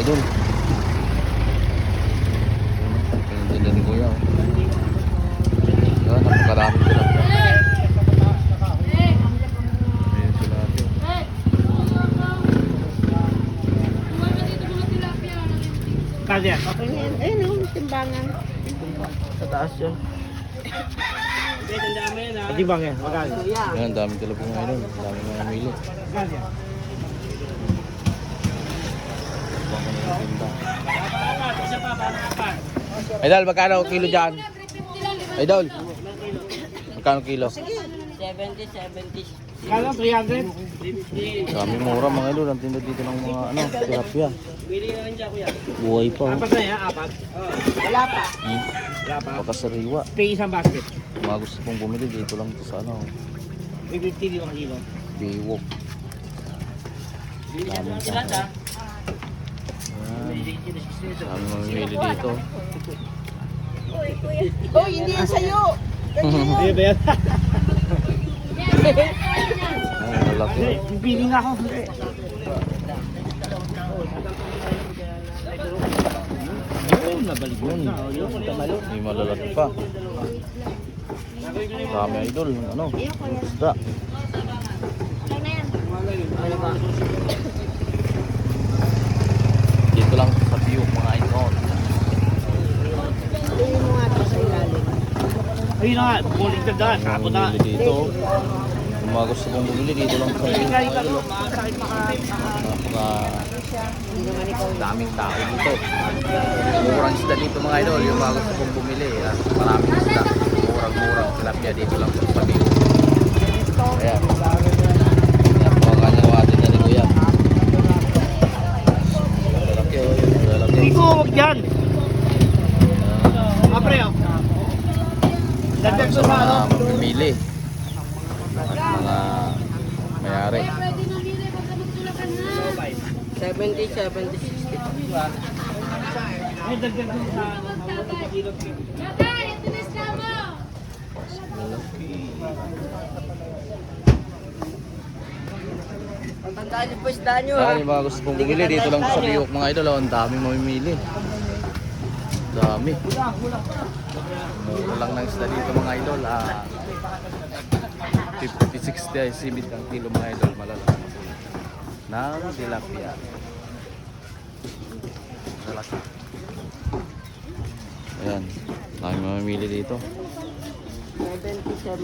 idol. Pinagdala ni Kuya. Yan, napakarami sila. Ayan sila ate. Kaya. Okay na yan. Ayun o, timbangan. Sa taas yun. Pati bang yan? Magkano? Yan, dami talaga mga idol. Dami mga namili. Idol, magkano kilo dyan? Idol, magkano kilo? 70. Kala 300? Dami mura mga idol. Ang tinda dito ng mga ano, tilapia. Buhay pa. Oh. Apat na yan? Apat? Wala pa. Wala pa. Pagkasariwa. Pay isang basket. Mga gusto pong bumili dito lang to sa ano, May 50 dito kilo. Baywalk. Dami sa ano. Dami mamimili dito. Oh, hindi yan sa'yo. Hindi ba yan? Ay, malaki. Pipili nga ako. Ayun, nabalik mo na. May malalaki pa. Dami idol. Ano? Isda. Dito lang sa view mga idol. Tingin mo nga ito sa ilalim. Ayun na nga, buling ka daan. Ako na. Bumili dito. Kung mga gusto kong bumili dito lang sa view mga idol. Napaka Hindi naman ikaw. daming tao dito. Murang isda dito mga idol. Yung mga gusto kong bumili. Maraming isda. Murang tilapia dito lang sa view. Ayan. Yan po ang kanyang watin na ni Kuya. Lalaki o. Lalaki. Hindi ko, huwag yan. Apre, oh. Dagdag Sa ko sa mga ano. mamimili at mga mayari. 70, 70, 60. Ay, dagdag ko sa ano. Tandaan niyo po isda niyo ha. Ayan, yung mga gusto pong bumili dito lang sa Biok mga idol. Oh, ang dami mamimili. Dami. Mura lang ng isda dito mga idol. 50-60 ay sibit ang kilo mga idol. Malalaki. Ng tilapia. Malalaki. Ayan. Dami mamimili dito. 70, 70.